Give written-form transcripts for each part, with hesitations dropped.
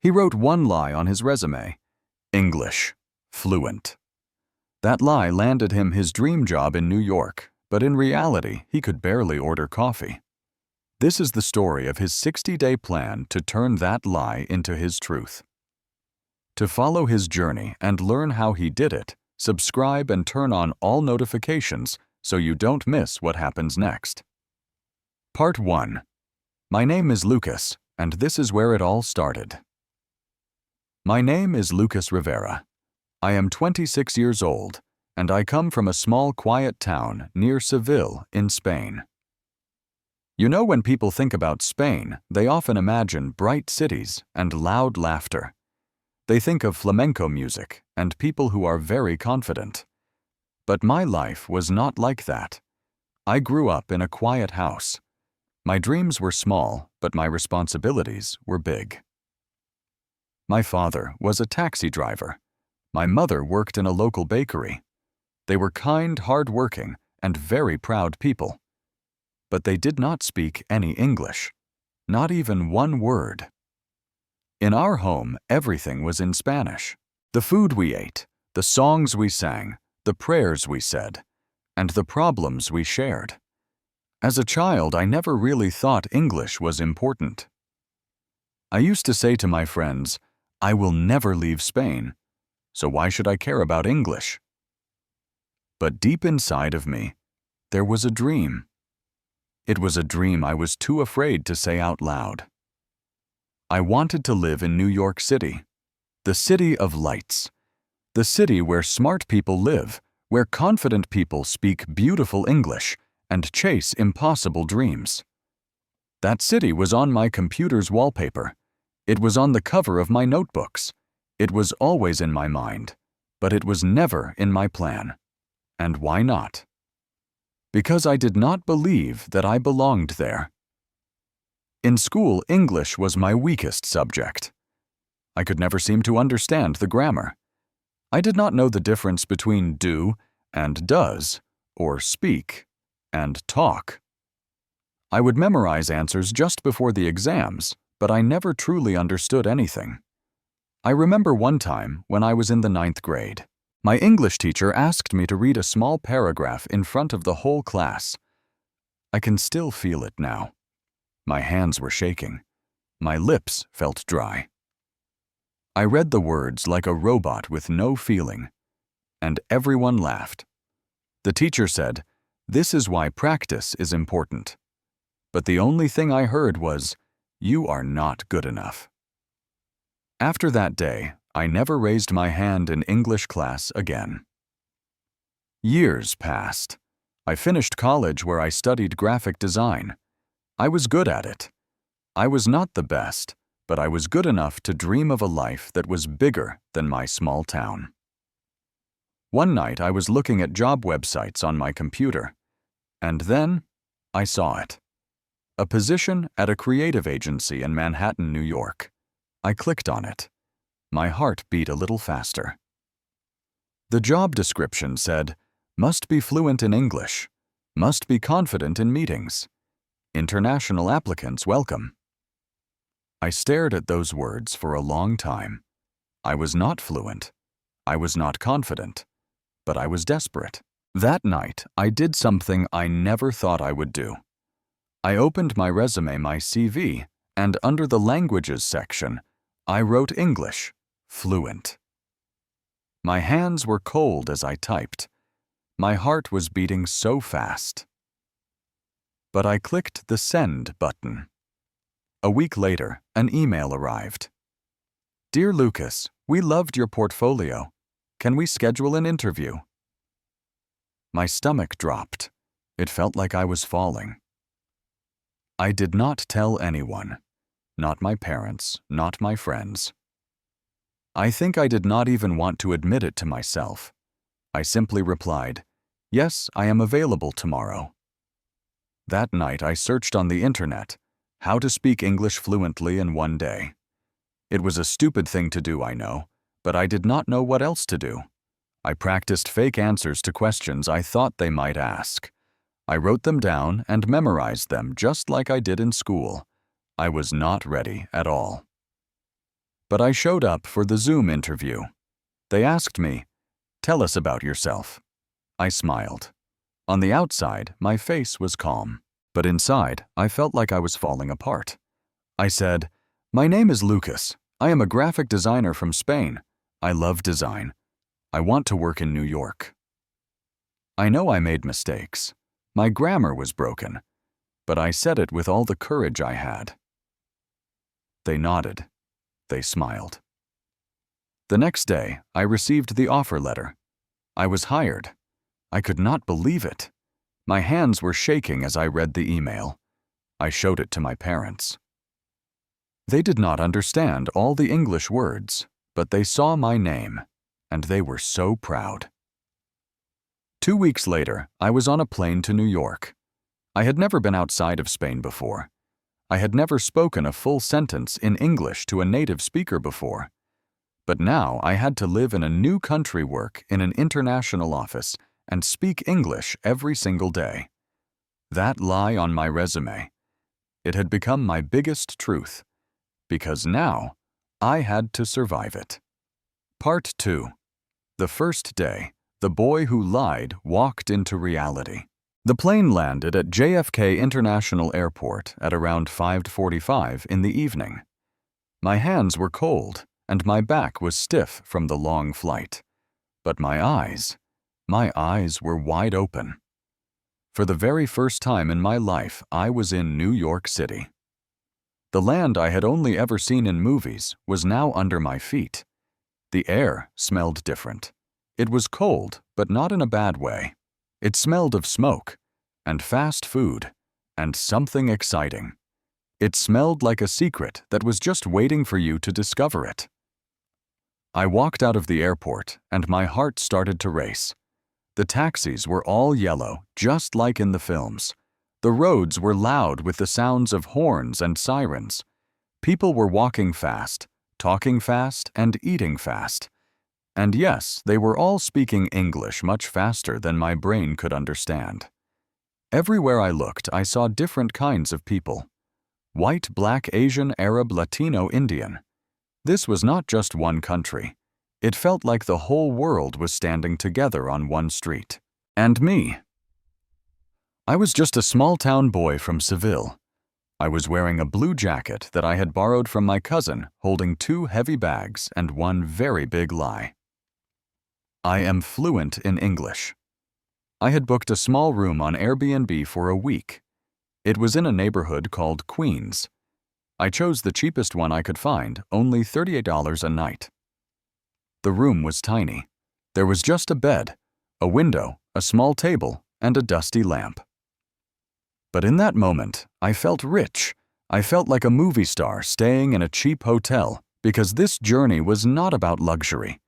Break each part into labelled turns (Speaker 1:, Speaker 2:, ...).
Speaker 1: He wrote one lie on his resume: English, fluent. That lie landed him his dream job in New York, but in reality, he could barely order coffee. This is the story of his 60-day plan to turn that lie into his truth. To follow his journey and learn how he did it, subscribe and turn on all notifications so you don't miss what happens next. Part 1. My name is Lucas, and this is where it all started. My name is Lucas Rivera. I am 26 years old, and I come from a small, quiet town near Seville in Spain. You know, when people think about Spain, they often imagine bright cities and loud laughter. They think of flamenco music and people who are very confident. But my life was not like that. I grew up in a quiet house. My dreams were small, but my responsibilities were big. My father was a taxi driver. My mother worked in a local bakery. They were kind, hard-working, and very proud people. But they did not speak any English, not even one word. In our home, everything was in Spanish. The food we ate, the songs we sang, the prayers we said, and the problems we shared. As a child, I never really thought English was important. I used to say to my friends, I will never leave Spain, so why should I care about English? But deep inside of me, there was a dream. It was a dream I was too afraid to say out loud. I wanted to live in New York City, the city of lights, the city where smart people live, where confident people speak beautiful English and chase impossible dreams. That city was on my computer's wallpaper. It was on the cover of my notebooks. It was always in my mind, but it was never in my plan. And why not? Because I did not believe that I belonged there. In school, English was my weakest subject. I could never seem to understand the grammar. I did not know the difference between do and does, or speak and talk. I would memorize answers just before the exams, but I never truly understood anything. I remember one time when I was in the 9th grade. My English teacher asked me to read a small paragraph in front of the whole class. I can still feel it now. My hands were shaking. My lips felt dry. I read the words like a robot with no feeling, and everyone laughed. The teacher said, "This is why practice is important." But the only thing I heard was, "You are not good enough." After that day, I never raised my hand in English class again. Years passed. I finished college where I studied graphic design. I was good at it. I was not the best, but I was good enough to dream of a life that was bigger than my small town. One night I was looking at job websites on my computer, and then I saw it. A position at a creative agency in Manhattan, New York. I clicked on it. My heart beat a little faster. The job description said, "Must be fluent in English. Must be confident in meetings. International applicants welcome." I stared at those words for a long time. I was not fluent. I was not confident. But I was desperate. That night, I did something I never thought I would do. I opened my resume, my CV, and under the languages section, I wrote English, fluent. My hands were cold as I typed. My heart was beating so fast. But I clicked the send button. A week later, an email arrived. "Dear Lucas, we loved your portfolio. Can we schedule an interview?" My stomach dropped. It felt like I was falling. I did not tell anyone. Not my parents, not my friends. I think I did not even want to admit it to myself. I simply replied, "Yes, I am available tomorrow." That night I searched on the internet, how to speak English fluently in one day. It was a stupid thing to do, I know, but I did not know what else to do. I practiced fake answers to questions I thought they might ask. I wrote them down and memorized them just like I did in school. I was not ready at all. But I showed up for the Zoom interview. They asked me, "Tell us about yourself." I smiled. On the outside, my face was calm, but inside, I felt like I was falling apart. I said, "My name is Lucas. I am a graphic designer from Spain. I love design. I want to work in New York." I know I made mistakes. My grammar was broken, but I said it with all the courage I had. They nodded. They smiled. The next day, I received the offer letter. I was hired. I could not believe it. My hands were shaking as I read the email. I showed it to my parents. They did not understand all the English words, but they saw my name, and they were so proud. 2 weeks later, I was on a plane to New York. I had never been outside of Spain before. I had never spoken a full sentence in English to a native speaker before. But now I had to live in a new country, work in an international office, and speak English every single day. That lie on my resume, it had become my biggest truth, because now I had to survive it. Part 2. The first day, the boy who lied walked into reality. The plane landed at JFK International Airport at around 5:45 in the evening. My hands were cold, and my back was stiff from the long flight. But my eyes were wide open. For the very first time in my life, I was in New York City. The land I had only ever seen in movies was now under my feet. The air smelled different. It was cold, but not in a bad way. It smelled of smoke, and fast food, and something exciting. It smelled like a secret that was just waiting for you to discover it. I walked out of the airport, and my heart started to race. The taxis were all yellow, just like in the films. The roads were loud with the sounds of horns and sirens. People were walking fast, talking fast, and eating fast. And yes, they were all speaking English much faster than my brain could understand. Everywhere I looked, I saw different kinds of people. White, black, Asian, Arab, Latino, Indian. This was not just one country. It felt like the whole world was standing together on one street. And me. I was just a small-town boy from Seville. I was wearing a blue jacket that I had borrowed from my cousin, holding 2 heavy bags and one very big lie. I am fluent in English. I had booked a small room on Airbnb for a week. It was in a neighborhood called Queens. I chose the cheapest one I could find, only $38 a night. The room was tiny. There was just a bed, a window, a small table, and a dusty lamp. But in that moment, I felt rich. I felt like a movie star staying in a cheap hotel, because this journey was not about luxury.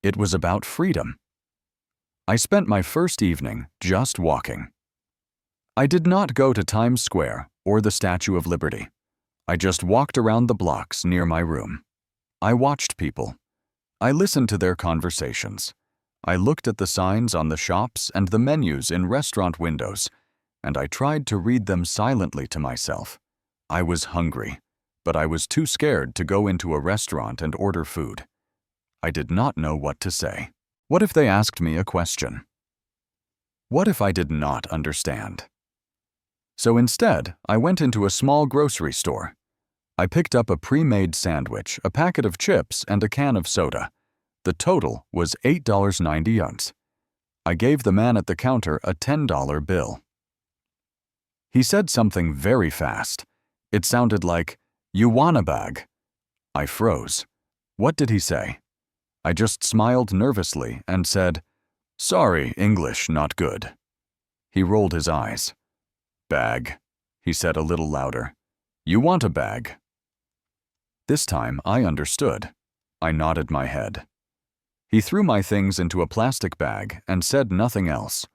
Speaker 1: It was about freedom. I spent my first evening just walking. I did not go to Times Square or the Statue of Liberty. I just walked around the blocks near my room. I watched people. I listened to their conversations. I looked at the signs on the shops and the menus in restaurant windows, and I tried to read them silently to myself. I was hungry, but I was too scared to go into a restaurant and order food. I did not know what to say. What if they asked me a question? What if I did not understand? So instead, I went into a small grocery store. I picked up a pre-made sandwich, a packet of chips, and a can of soda. The total was $8.90. I gave the man at the counter a $10 bill. He said something very fast. It sounded like, "You want a bag?" I froze. What did he say? I just smiled nervously and said, "Sorry, English not good." He rolled his eyes. "Bag," he said a little louder. "You want a bag?" This time I understood. I nodded my head. He threw my things into a plastic bag and said nothing else.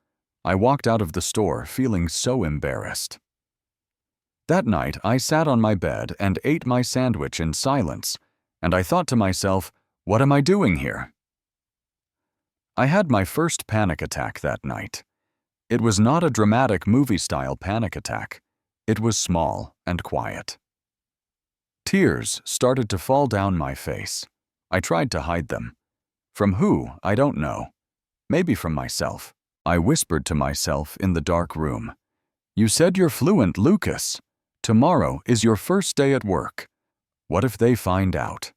Speaker 1: I walked out of the store feeling so embarrassed. That night I sat on my bed and ate my sandwich in silence, and I thought to myself, what am I doing here? I had my first panic attack that night. It was not a dramatic movie-style panic attack. It was small and quiet. Tears started to fall down my face. I tried to hide them. From who, I don't know. Maybe from myself. I whispered to myself in the dark room. You said you're fluent, Lucas. Tomorrow is your first day at work. What if they find out?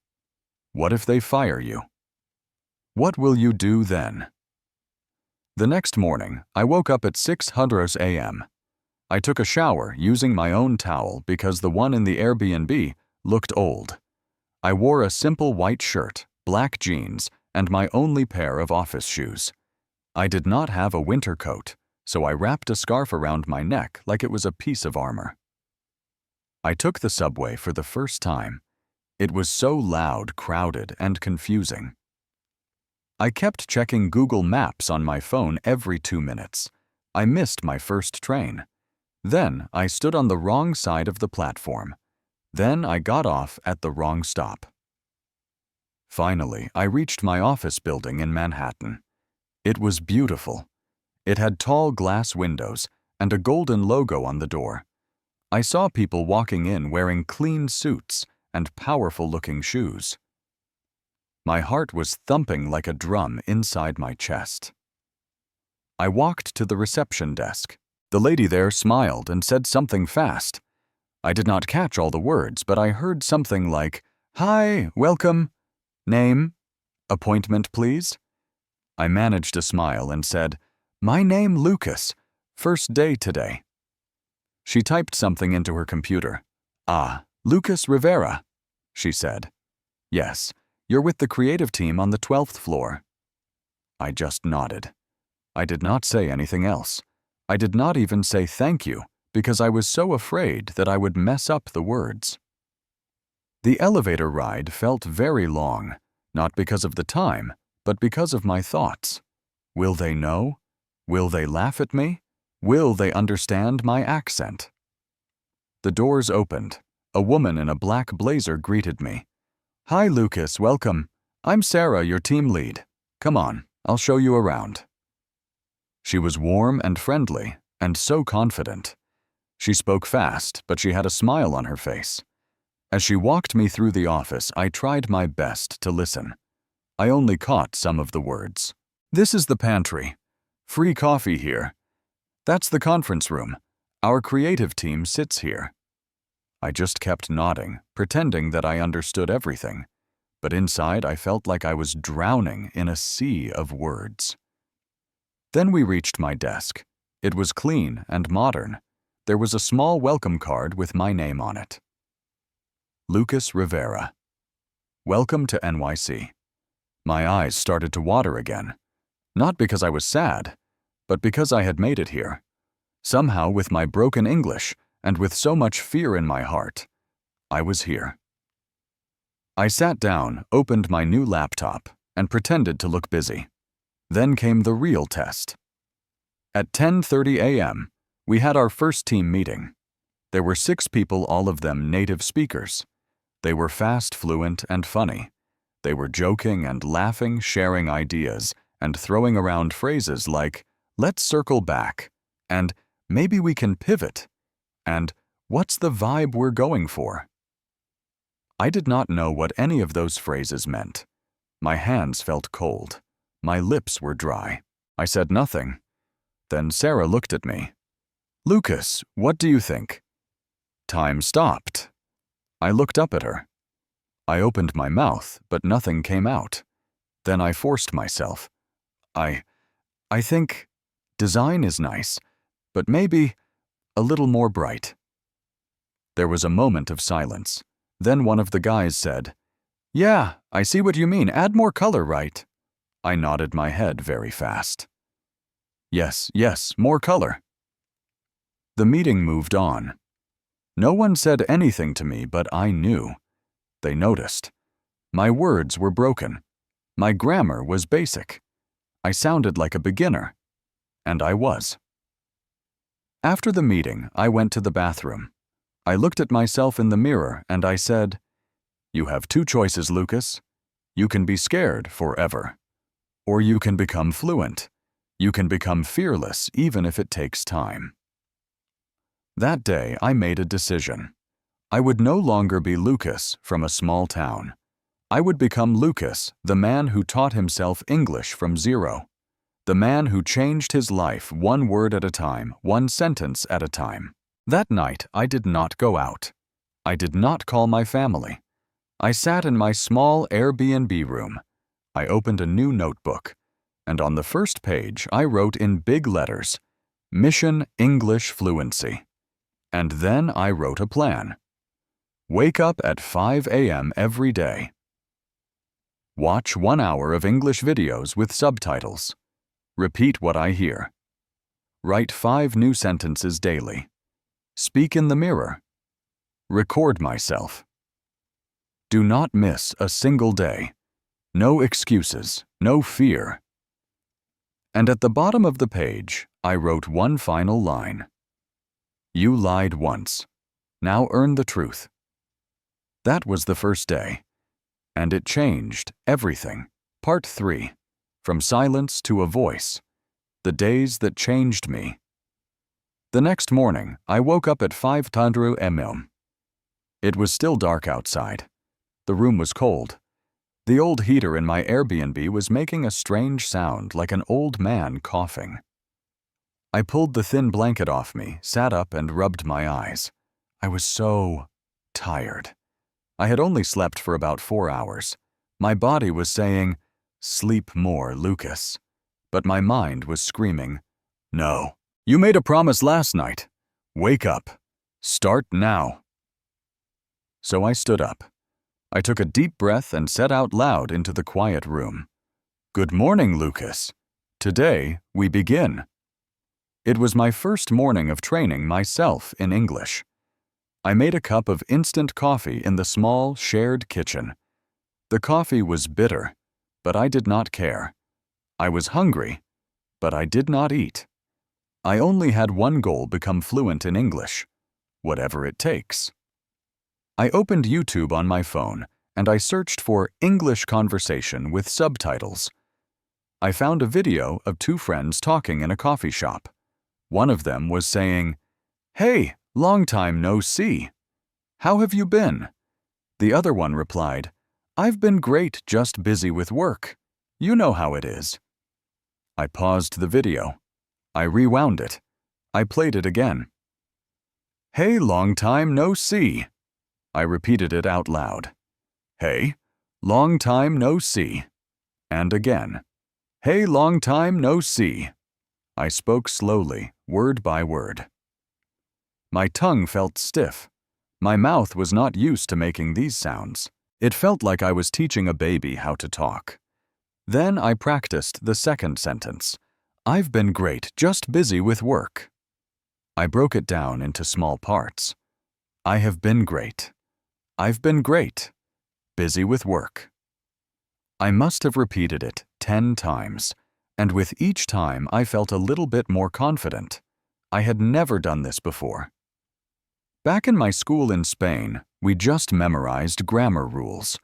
Speaker 1: What if they fire you? What will you do then? The next morning, I woke up at 6:00 a.m. I took a shower using my own towel because the one in the Airbnb looked old. I wore a simple white shirt, black jeans, and my only pair of office shoes. I did not have a winter coat, so I wrapped a scarf around my neck like it was a piece of armor. I took the subway for the first time. It was so loud, crowded, and confusing. I kept checking Google Maps on my phone every 2 minutes. I missed my first train. Then I stood on the wrong side of the platform. Then I got off at the wrong stop. Finally, I reached my office building in Manhattan. It was beautiful. It had tall glass windows and a golden logo on the door. I saw people walking in wearing clean suits and powerful-looking shoes. My heart was thumping like a drum inside my chest. I walked to the reception desk. The lady there smiled and said something fast. I did not catch all the words, but I heard something like, "Hi, welcome. Name? Appointment, please?" I managed a smile and said, "My name Lucas. First day today." She typed something into her computer. "Ah, Lucas Rivera," she said. "Yes, you're with the creative team on the 12th floor." I just nodded. I did not say anything else. I did not even say thank you because I was so afraid that I would mess up the words. The elevator ride felt very long, not because of the time, but because of my thoughts. Will they know? Will they laugh at me? Will they understand my accent? The doors opened. A woman in a black blazer greeted me. "Hi, Lucas, welcome. I'm Sarah, your team lead. Come on, I'll show you around." She was warm and friendly, and so confident. She spoke fast, but she had a smile on her face. As she walked me through the office, I tried my best to listen. I only caught some of the words. "This is the pantry. Free coffee here. That's the conference room. Our creative team sits here." I just kept nodding, pretending that I understood everything. But inside, I felt like I was drowning in a sea of words. Then we reached my desk. It was clean and modern. There was a small welcome card with my name on it. Lucas Rivera. Welcome to NYC. My eyes started to water again. Not because I was sad, but because I had made it here. Somehow, with my broken English and with so much fear in my heart, I was here. I sat down, opened my new laptop, and pretended to look busy. Then came the real test. At 10:30 a.m., we had our first team meeting. There were 6 people, all of them native speakers. They were fast, fluent, and funny. They were joking and laughing, sharing ideas, and throwing around phrases like, "Let's circle back," and "Maybe we can pivot," and "What's the vibe we're going for?" I did not know what any of those phrases meant. My hands felt cold. My lips were dry. I said nothing. Then Sarah looked at me. "Lucas, what do you think?" Time stopped. I looked up at her. I opened my mouth, but nothing came out. Then I forced myself. I think design is nice, but maybe a little more bright." There was a moment of silence. Then one of the guys said, "Yeah, I see what you mean. Add more color, right?" I nodded my head very fast. Yes, more color." The meeting moved on. No one said anything to me, but I knew. They noticed. My words were broken. My grammar was basic. I sounded like a beginner. And I was. After the meeting, I went to the bathroom. I looked at myself in the mirror and I said, "You have 2 choices, Lucas. You can be scared forever. Or you can become fluent. You can become fearless even if it takes time." That day, I made a decision. I would no longer be Lucas from a small town. I would become Lucas, the man who taught himself English from zero. The man who changed his life one word at a time, one sentence at a time. That night, I did not go out. I did not call my family. I sat in my small Airbnb room. I opened a new notebook, and on the first page, I wrote in big letters, Mission English Fluency. And then I wrote a plan. Wake up at 5 a.m. every day. Watch 1 hour of English videos with subtitles. Repeat what I hear. Write 5 new sentences daily. Speak in the mirror. Record myself. Do not miss a single day. No excuses, no fear. And at the bottom of the page, I wrote one final line. You lied once. Now earn the truth. That was the first day. And it changed everything. Part 3. From silence to a voice. The days that changed me. The next morning, I woke up at 5:00 a.m. It was still dark outside. The room was cold. The old heater in my Airbnb was making a strange sound like an old man coughing. I pulled the thin blanket off me, sat up, and rubbed my eyes. I was so tired. I had only slept for about 4 hours. My body was saying, "Sleep more, Lucas." But my mind was screaming, "No. You made a promise last night. Wake up. Start now." So I stood up. I took a deep breath and said out loud into the quiet room, "Good morning, Lucas. Today, we begin." It was my first morning of training myself in English. I made a cup of instant coffee in the small, shared kitchen. The coffee was bitter, but I did not care. I was hungry, but I did not eat. I only had one goal: become fluent in English, whatever it takes. I opened YouTube on my phone, and I searched for English conversation with subtitles. I found a video of 2 friends talking in a coffee shop. One of them was saying, "Hey, long time no see. How have you been?" The other one replied, "I've been great, just busy with work. You know how it is." I paused the video. I rewound it. I played it again. "Hey, long time no see." I repeated it out loud. "Hey, long time no see." And again. "Hey, long time no see." I spoke slowly, word by word. My tongue felt stiff. My mouth was not used to making these sounds. It felt like I was teaching a baby how to talk. Then I practiced the second sentence. "I've been great, just busy with work." I broke it down into small parts. I have been great. I've been great. Busy with work. I must have repeated it 10 times, and with each time I felt a little bit more confident. I had never done this before. Back in my school in Spain, we just memorized grammar rules.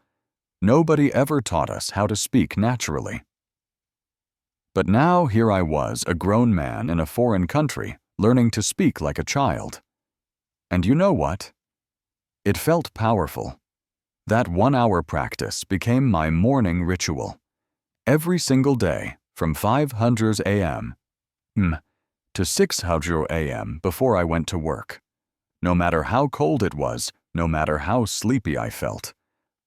Speaker 1: Nobody ever taught us how to speak naturally. But now here I was, a grown man in a foreign country, learning to speak like a child. And you know what? It felt powerful. That 1-hour practice became my morning ritual. Every single day, from 5:00 a.m. to 6:00 a.m. before I went to work. No matter how cold it was, no matter how sleepy I felt.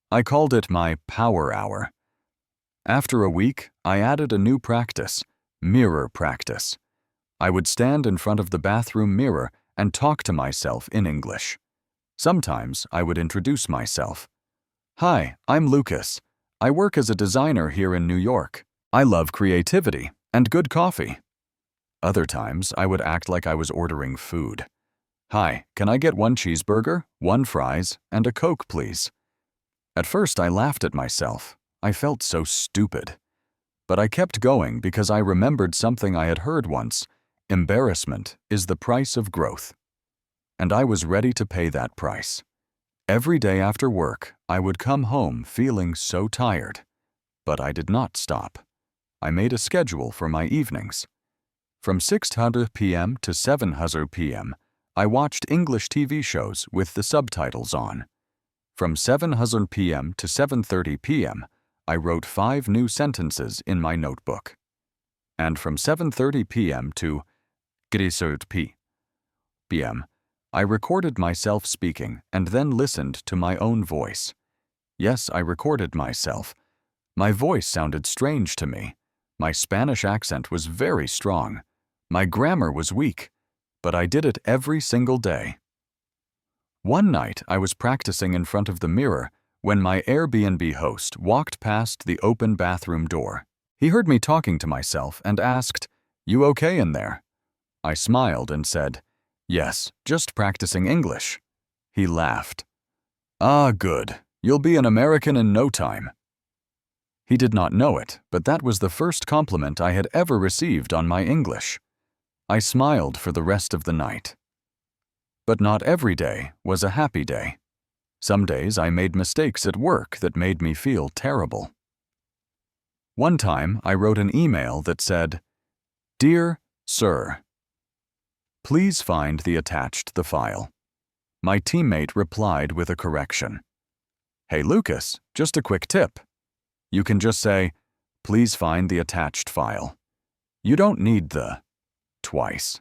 Speaker 1: I called it my power hour. After a week, I added a new practice, mirror practice. I would stand in front of the bathroom mirror and talk to myself in English. Sometimes I would introduce myself. "Hi, I'm Lucas. I work as a designer here in New York. I love creativity and good coffee." Other times, I would act like I was ordering food. "Hi, can I get 1 cheeseburger, 1 fries, and a Coke, please?" At first, I laughed at myself. I felt so stupid. But I kept going because I remembered something I had heard once: embarrassment is the price of growth. And I was ready to pay that price. Every day after work, I would come home feeling so tired. But I did not stop. I made a schedule for my evenings. From 6:00 p.m. to 7:00 p.m., I watched English TV shows with the subtitles on. From 7:00 p.m. to 7:30 p.m., I wrote 5 new sentences in my notebook. And from 7:30 p.m. to 8:30 p.m., I recorded myself speaking and then listened to my own voice. Yes, I recorded myself. My voice sounded strange to me. My Spanish accent was very strong. My grammar was weak, but I did it every single day. One night, I was practicing in front of the mirror when my Airbnb host walked past the open bathroom door. He heard me talking to myself and asked, "You okay in there?" I smiled and said, "Yes, just practicing English." He laughed. "Ah, good. You'll be an American in no time." He did not know it, but that was the first compliment I had ever received on my English. I smiled for the rest of the night. But not every day was a happy day. Some days I made mistakes at work that made me feel terrible. One time I wrote an email that said, "Dear Sir, please find the file." My teammate replied with a correction. "Hey Lucas, just a quick tip. You can just say, 'Please find the attached file.' You don't need the twice."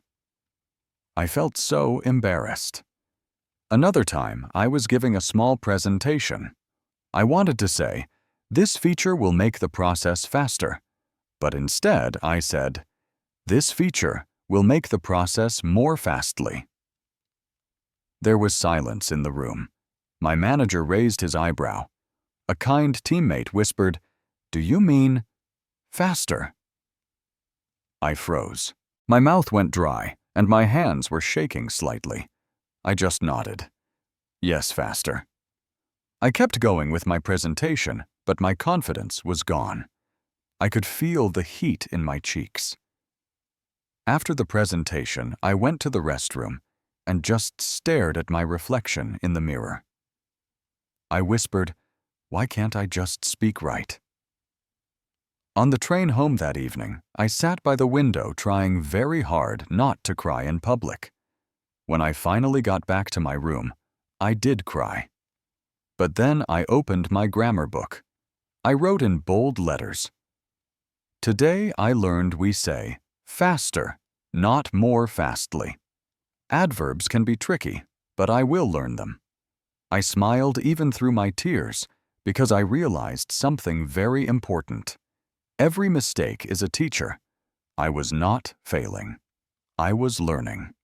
Speaker 1: I felt so embarrassed. Another time, I was giving a small presentation. I wanted to say, "This feature will make the process faster," but instead I said, "This feature will make the process more fastly." There was silence in the room. My manager raised his eyebrow. A kind teammate whispered, "Do you mean faster?" I froze. My mouth went dry, and my hands were shaking slightly. I just nodded. "Yes, faster." I kept going with my presentation, but my confidence was gone. I could feel the heat in my cheeks. After the presentation, I went to the restroom and just stared at my reflection in the mirror. I whispered, "Why can't I just speak right?" On the train home that evening, I sat by the window trying very hard not to cry in public. When I finally got back to my room, I did cry. But then I opened my grammar book. I wrote in bold letters, "Today I learned we say faster, not more fastly." Adverbs can be tricky, but I will learn them. I smiled even through my tears because I realized something very important. Every mistake is a teacher. I was not failing. I was learning.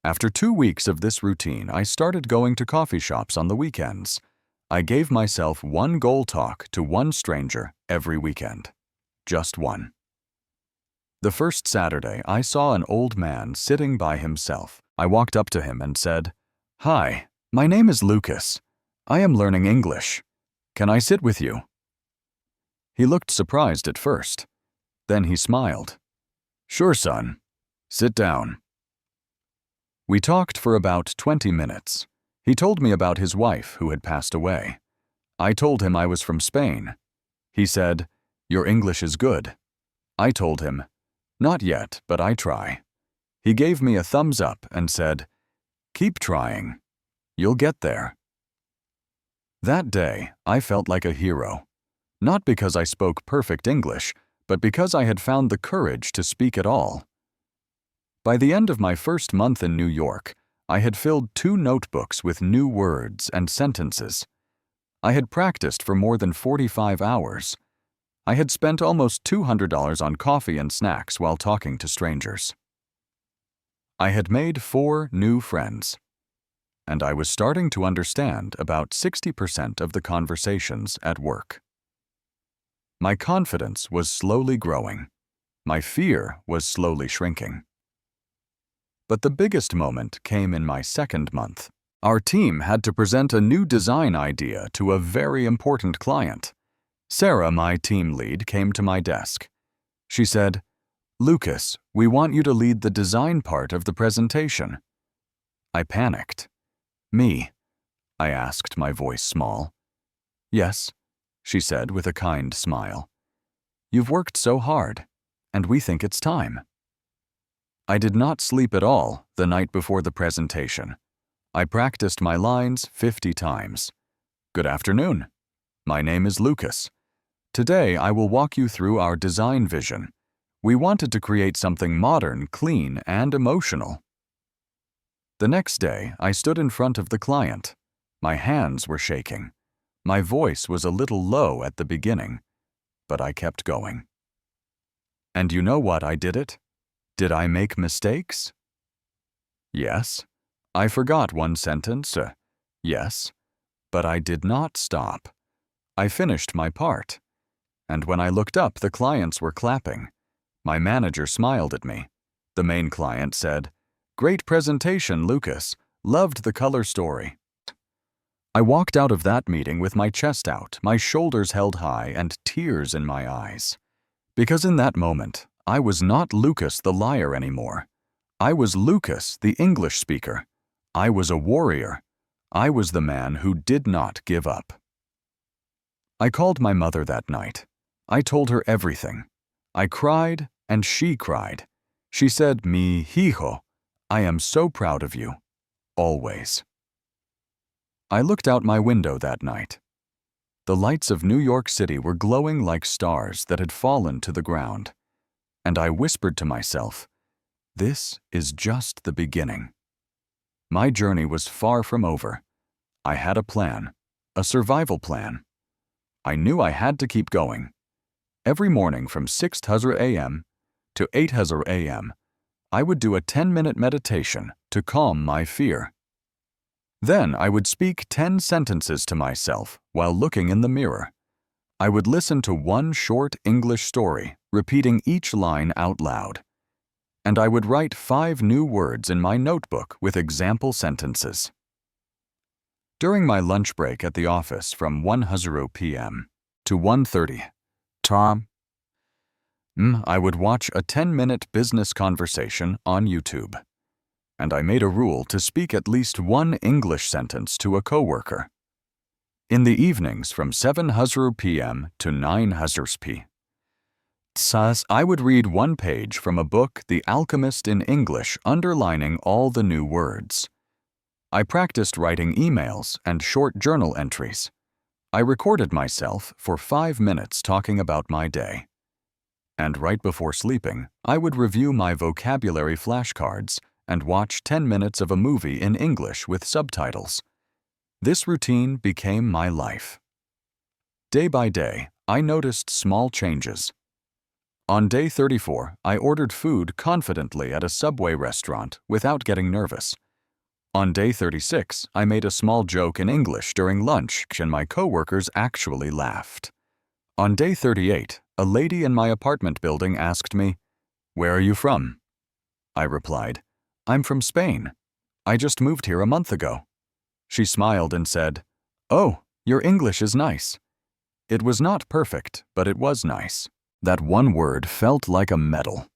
Speaker 1: After 2 weeks of this routine, I started going to coffee shops on the weekends. I gave myself one goal talk to one stranger every weekend. Just one. The first Saturday, I saw an old man sitting by himself. I walked up to him and said, "Hi, my name is Lucas. I am learning English. Can I sit with you?" He looked surprised at first. Then he smiled. "Sure, son. Sit down." We talked for about 20 minutes. He told me about his wife who had passed away. I told him I was from Spain. He said, "Your English is good." I told him, "Not yet, but I try." He gave me a thumbs up and said, "Keep trying. You'll get there." That day, I felt like a hero. Not because I spoke perfect English, but because I had found the courage to speak at all. By the end of my first month in New York, I had filled 2 notebooks with new words and sentences. I had practiced for more than 45 hours. I had spent almost $200 on coffee and snacks while talking to strangers. I had made 4 new friends, and I was starting to understand about 60% of the conversations at work. My confidence was slowly growing. My fear was slowly shrinking. But the biggest moment came in my second month. Our team had to present a new design idea to a very important client. Sarah, my team lead, came to my desk. She said, "Lucas, we want you to lead the design part of the presentation." I panicked. "Me?" I asked, my voice small. "Yes," she said with a kind smile. "You've worked so hard, and we think it's time." I did not sleep at all the night before the presentation. I practiced my lines 50 times. Good afternoon. My name is Lucas. Today I will walk you through our design vision. We wanted to create something modern, clean, and emotional. The next day, I stood in front of the client. My hands were shaking. My voice was a little low at the beginning, but I kept going. And you know what I did it? Did I make mistakes? Yes. I forgot one sentence. Yes. But I did not stop. I finished my part. And when I looked up, the clients were clapping. My manager smiled at me. The main client said, "Great presentation, Lucas. Loved the color story." I walked out of that meeting with my chest out, my shoulders held high, and tears in my eyes. Because in that moment, I was not Lucas the liar anymore. I was Lucas, the English speaker. I was a warrior. I was the man who did not give up. I called my mother that night. I told her everything. I cried, and she cried. She said, "Mi hijo, I am so proud of you. Always." I looked out my window that night. The lights of New York City were glowing like stars that had fallen to the ground. And I whispered to myself, "This is just the beginning." My journey was far from over. I had a plan, a survival plan. I knew I had to keep going. Every morning from 6:00 a.m. to 8:00 a.m., I would do a 10-minute meditation to calm my fear. Then I would speak 10 sentences to myself while looking in the mirror. I would listen to one short English story, repeating each line out loud. And I would write 5 new words in my notebook with example sentences. During my lunch break at the office from 1:00 p.m. to 1:30, I would watch a 10-minute business conversation on YouTube. And I made a rule to speak at least one English sentence to a coworker. In the evenings from 7:00 p.m. to 9:00 p.m., I would read one page from a book, The Alchemist in English, underlining all the new words. I practiced writing emails and short journal entries. I recorded myself for 5 minutes talking about my day. And right before sleeping, I would review my vocabulary flashcards and watch 10 minutes of a movie in English with subtitles. This routine became my life. Day by day, I noticed small changes. On day 34, I ordered food confidently at a Subway restaurant without getting nervous. On day 36, I made a small joke in English during lunch and my coworkers actually laughed. On day 38, a lady in my apartment building asked me, "Where are you from?" I replied, "I'm from Spain. I just moved here a month ago." She smiled and said, "Oh, your English is nice." It was not perfect, but it was nice. That one word felt like a medal.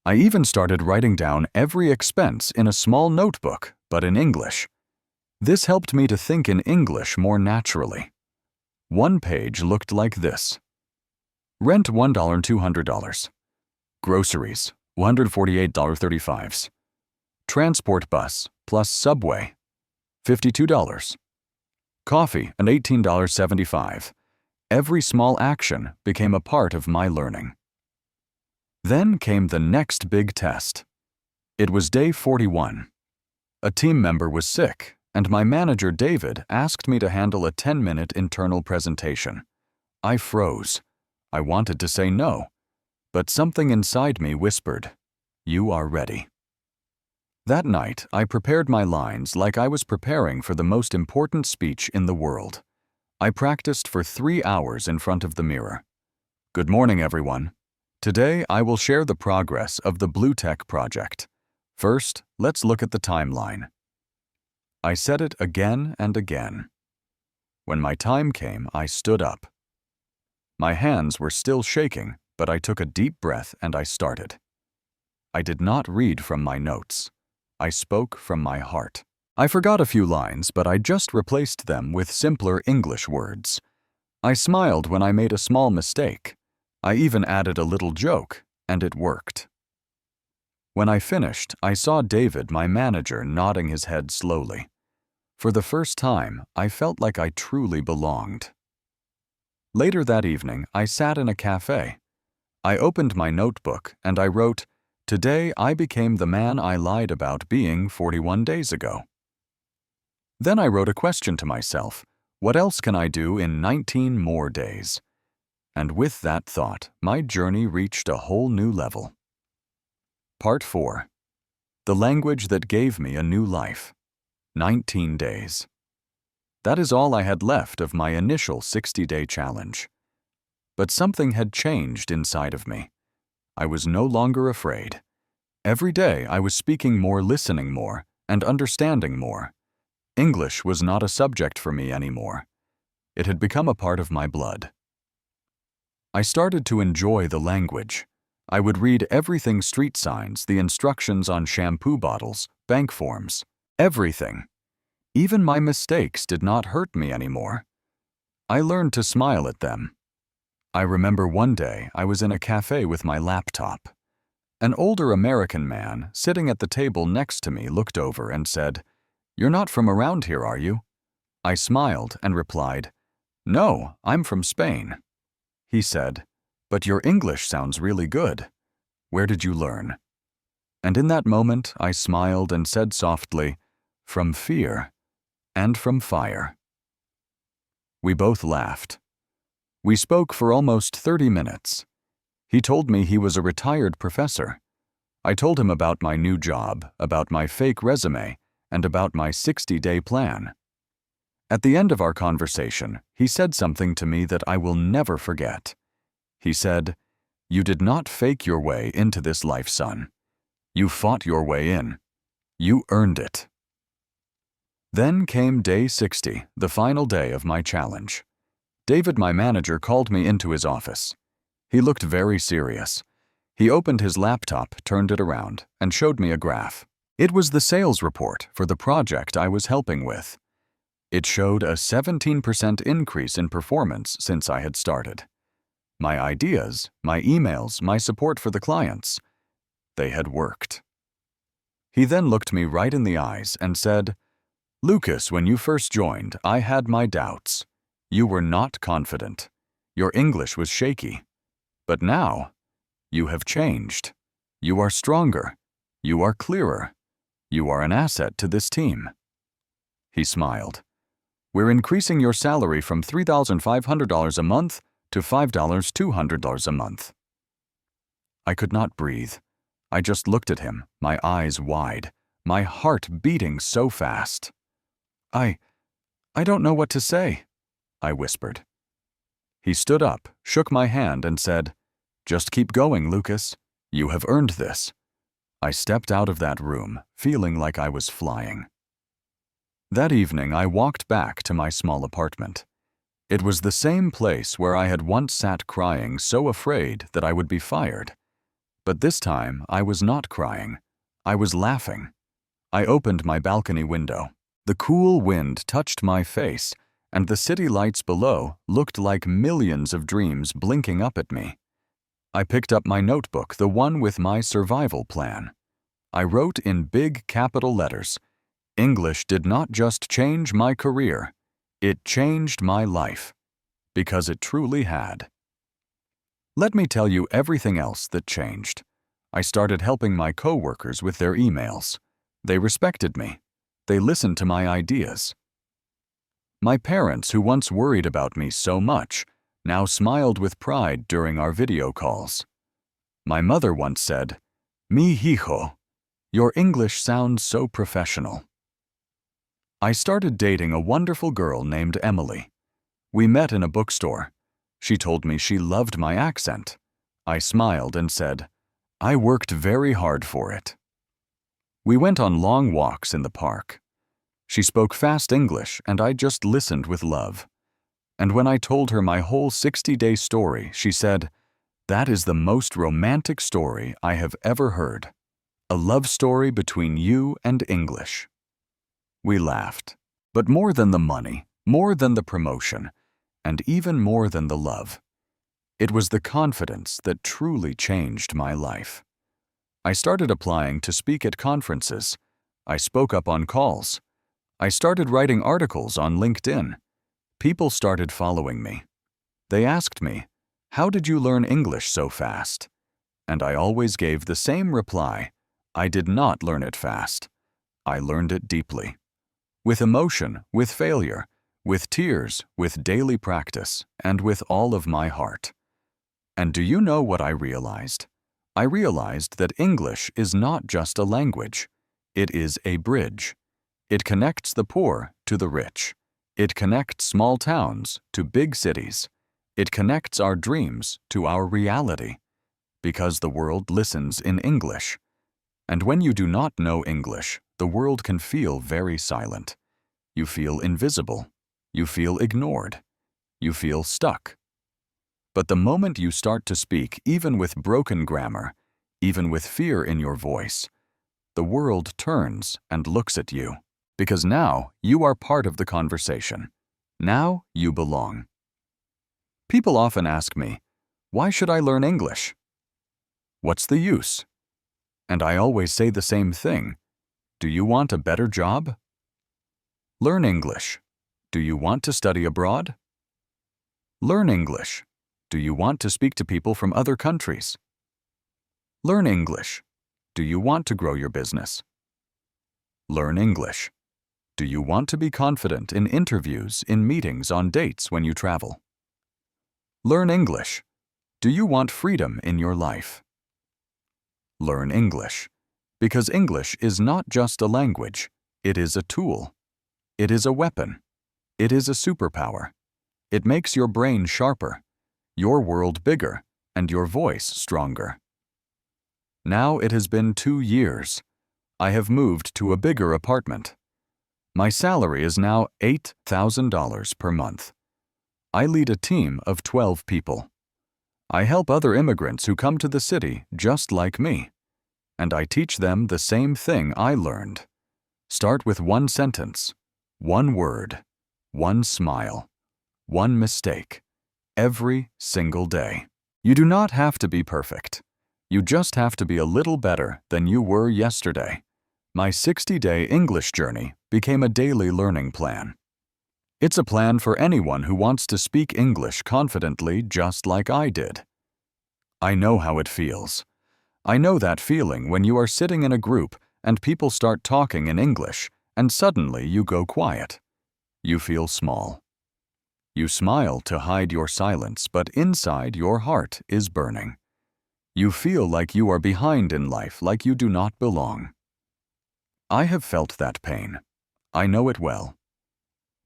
Speaker 1: I even started writing down every expense in a small notebook, but in English. This helped me to think in English more naturally. One page looked like this. Rent $1,200. Groceries, $148.35. Transport bus plus Subway, $52. Coffee, and $18.75. Every small action became a part of my learning. Then came the next big test. It was day 41. A team member was sick, and my manager, David, asked me to handle a 10-minute internal presentation. I froze. I wanted to say no, but something inside me whispered, "You are ready." That night, I prepared my lines like I was preparing for the most important speech in the world. I practiced for 3 hours in front of the mirror. Good morning, everyone. Today, I will share the progress of the Blue Tech project. First, let's look at the timeline. I said it again and again. When my time came, I stood up. My hands were still shaking, but I took a deep breath and I started. I did not read from my notes. I spoke from my heart. I forgot a few lines, but I just replaced them with simpler English words. I smiled when I made a small mistake. I even added a little joke, and it worked. When I finished, I saw David, my manager, nodding his head slowly. For the first time, I felt like I truly belonged. Later that evening, I sat in a cafe. I opened my notebook and I wrote, "Today I became the man I lied about being 41 days ago." Then I wrote a question to myself, what else can I do in 19 more days? And with that thought, my journey reached a whole new level. Part 4. The language that gave me a new life. 19 days. That is all I had left of my initial 60-day challenge. But something had changed inside of me. I was no longer afraid. Every day I was speaking more, listening more, and understanding more. English was not a subject for me anymore. It had become a part of my blood. I started to enjoy the language. I would read everything: street signs, the instructions on shampoo bottles, bank forms, everything. Even my mistakes did not hurt me anymore. I learned to smile at them. I remember one day I was in a cafe with my laptop. An older American man sitting at the table next to me looked over and said, "You're not from around here, are you?" I smiled and replied, "No, I'm from Spain." He said, "But your English sounds really good. Where did you learn?" And in that moment, I smiled and said softly, "From fear and from fire." We both laughed. We spoke for almost 30 minutes. He told me he was a retired professor. I told him about my new job, about my fake resume, and about my 60-day plan. At the end of our conversation, he said something to me that I will never forget. He said, "You did not fake your way into this life, son. You fought your way in. You earned it." Then came day 60, the final day of my challenge. David, my manager, called me into his office. He looked very serious. He opened his laptop, turned it around, and showed me a graph. It was the sales report for the project I was helping with. It showed a 17% increase in performance since I had started. My ideas, my emails, my support for the clients, they had worked. He then looked me right in the eyes and said, "Lucas, when you first joined, I had my doubts. You were not confident. Your English was shaky. But now, you have changed. You are stronger. You are clearer. You are an asset to this team." He smiled. "We're increasing your salary from $3,500 a month to $5,200 a month." I could not breathe. I just looked at him, my eyes wide, my heart beating so fast. I don't know what to say," I whispered. He stood up, shook my hand, and said, "Just keep going, Lucas. You have earned this." I stepped out of that room, feeling like I was flying. That evening, I walked back to my small apartment. It was the same place where I had once sat crying, so afraid that I would be fired. But this time, I was not crying. I was laughing. I opened my balcony window. The cool wind touched my face, and the city lights below looked like millions of dreams blinking up at me. I picked up my notebook, the one with my survival plan. I wrote in big capital letters, "English did not just change my career, it changed my life," because it truly had. Let me tell you everything else that changed. I started helping my coworkers with their emails. They respected me. They listened to my ideas. My parents, who once worried about me so much, now smiled with pride during our video calls. My mother once said, "Mi hijo, your English sounds so professional." I started dating a wonderful girl named Emily. We met in a bookstore. She told me she loved my accent. I smiled and said, "I worked very hard for it." We went on long walks in the park. She spoke fast English, and I just listened with love. And when I told her my whole 60-day story, she said, "That is the most romantic story I have ever heard. A love story between you and English." We laughed. But more than the money, more than the promotion, and even more than the love, it was the confidence that truly changed my life. I started applying to speak at conferences. I spoke up on calls. I started writing articles on LinkedIn. People started following me. They asked me, "How did you learn English so fast?" And I always gave the same reply: I did not learn it fast. I learned it deeply. With emotion, with failure, with tears, with daily practice, and with all of my heart. And do you know what I realized? I realized that English is not just a language. It is a bridge. It connects the poor to the rich. It connects small towns to big cities. It connects our dreams to our reality. Because the world listens in English. And when you do not know English, the world can feel very silent. You feel invisible. You feel ignored. You feel stuck. But the moment you start to speak, even with broken grammar, even with fear in your voice, the world turns and looks at you. Because now you are part of the conversation. Now you belong. People often ask me, "Why should I learn English? What's the use?" And I always say the same thing. Do you want a better job? Learn English. Do you want to study abroad? Learn English. Do you want to speak to people from other countries? Learn English. Do you want to grow your business? Learn English. Do you want to be confident in interviews, in meetings, on dates when you travel? Learn English. Do you want freedom in your life? Learn English. Because English is not just a language, it is a tool. It is a weapon. It is a superpower. It makes your brain sharper, your world bigger, and your voice stronger. Now it has been 2 years. I have moved to a bigger apartment. My salary is now $8,000 per month. I lead a team of 12 people. I help other immigrants who come to the city just like me. And I teach them the same thing I learned. Start with one sentence, one word, one smile, one mistake, every single day. You do not have to be perfect. You just have to be a little better than you were yesterday. My 60-day English journey became a daily learning plan. It's a plan for anyone who wants to speak English confidently just like I did. I know how it feels. I know that feeling when you are sitting in a group and people start talking in English and suddenly you go quiet. You feel small. You smile to hide your silence, but inside your heart is burning. You feel like you are behind in life, like you do not belong. I have felt that pain. I know it well.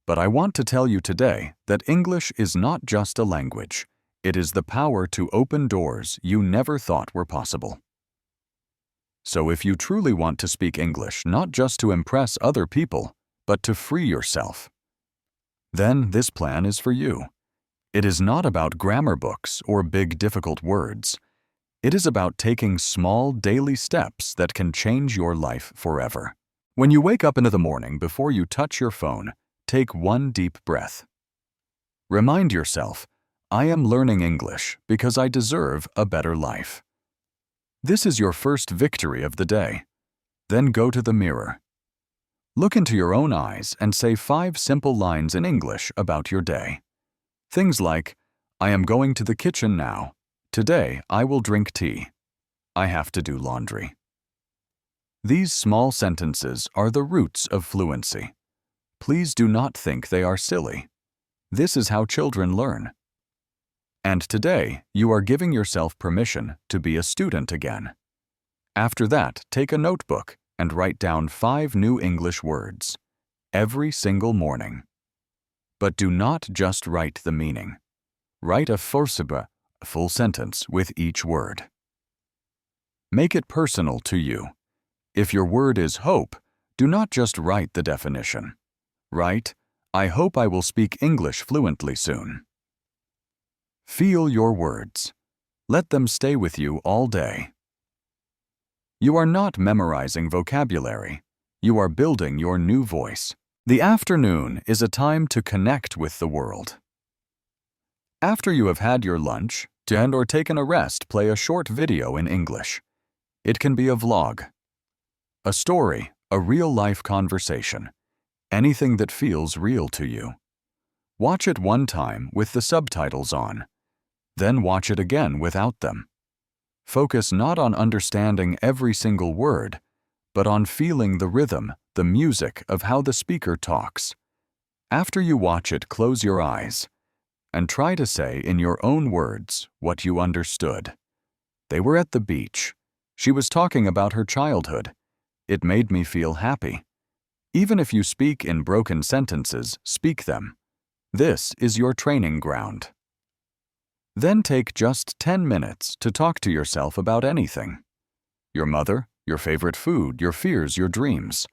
Speaker 1: But I want to tell you today that English is not just a language. It is the power to open doors you never thought were possible. So if you truly want to speak English, not just to impress other people, but to free yourself, then this plan is for you. It is not about grammar books or big difficult words. It is about taking small daily steps that can change your life forever. When you wake up into the morning, before you touch your phone, take one deep breath. Remind yourself, I am learning English because I deserve a better life. This is your first victory of the day. Then go to the mirror. Look into your own eyes and say 5 simple lines in English about your day. Things like, I am going to the kitchen now. Today, I will drink tea. I have to do laundry. These small sentences are the roots of fluency. Please do not think they are silly. This is how children learn. And today, you are giving yourself permission to be a student again. After that, take a notebook and write down 5 new English words every single morning. But do not just write the meaning. Write a full sentence with each word. Make it personal to you. If your word is hope, do not just write the definition. Write, I hope I will speak English fluently soon. Feel your words. Let them stay with you all day. You are not memorizing vocabulary. You are building your new voice. The afternoon is a time to connect with the world. After you have had your lunch, or taken a rest, play a short video in English. It can be a vlog, a story, a real-life conversation, anything that feels real to you. Watch it one time with the subtitles on, then watch it again without them. Focus not on understanding every single word, but on feeling the rhythm, the music of how the speaker talks. After you watch it, close your eyes and try to say in your own words what you understood. They were at the beach. She was talking about her childhood. It made me feel happy. Even if you speak in broken sentences, speak them. This is your training ground. Then take just 10 minutes to talk to yourself about anything. Your mother, your favorite food, your fears, your dreams.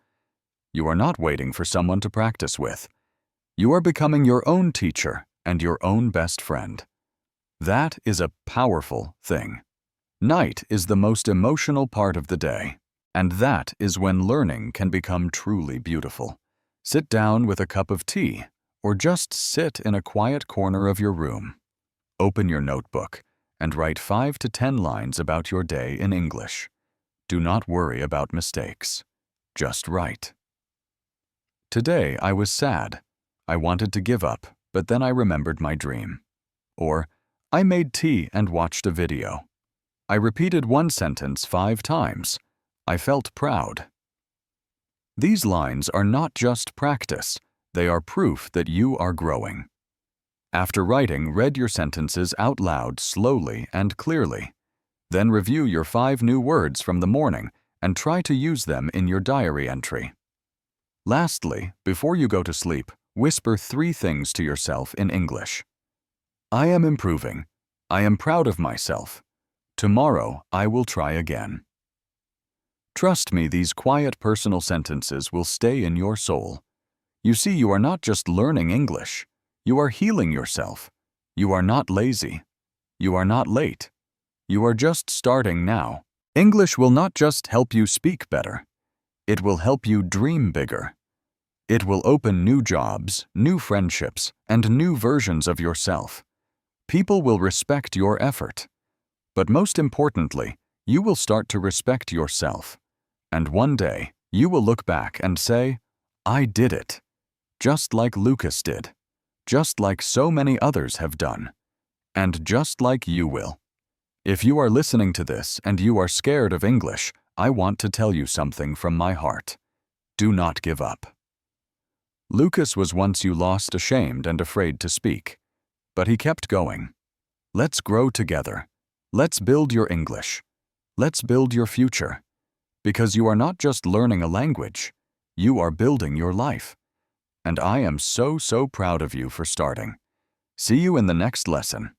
Speaker 1: You are not waiting for someone to practice with. You are becoming your own teacher and your own best friend. That is a powerful thing. Night is the most emotional part of the day, and that is when learning can become truly beautiful. Sit down with a cup of tea, or just sit in a quiet corner of your room. Open your notebook and write 5 to 10 lines about your day in English. Do not worry about mistakes. Just write. Today I was sad. I wanted to give up, but then I remembered my dream. Or, I made tea and watched a video. I repeated one sentence 5 times. I felt proud. These lines are not just practice, they are proof that you are growing. After writing, read your sentences out loud slowly and clearly. Then review your 5 new words from the morning and try to use them in your diary entry. Lastly, before you go to sleep, whisper 3 things to yourself in English. I am improving. I am proud of myself. Tomorrow, I will try again. Trust me, these quiet personal sentences will stay in your soul. You see, you are not just learning English. You are healing yourself. You are not lazy. You are not late. You are just starting now. English will not just help you speak better. It will help you dream bigger. It will open new jobs, new friendships, and new versions of yourself. People will respect your effort. But most importantly, you will start to respect yourself. And one day, you will look back and say, I did it. Just like Lucas did. Just like so many others have done. And just like you will. If you are listening to this and you are scared of English, I want to tell you something from my heart. Do not give up. Lucas was once you lost, ashamed and afraid to speak. But he kept going. Let's grow together. Let's build your English. Let's build your future. Because you are not just learning a language, you are building your life. And I am so proud of you for starting. See you in the next lesson.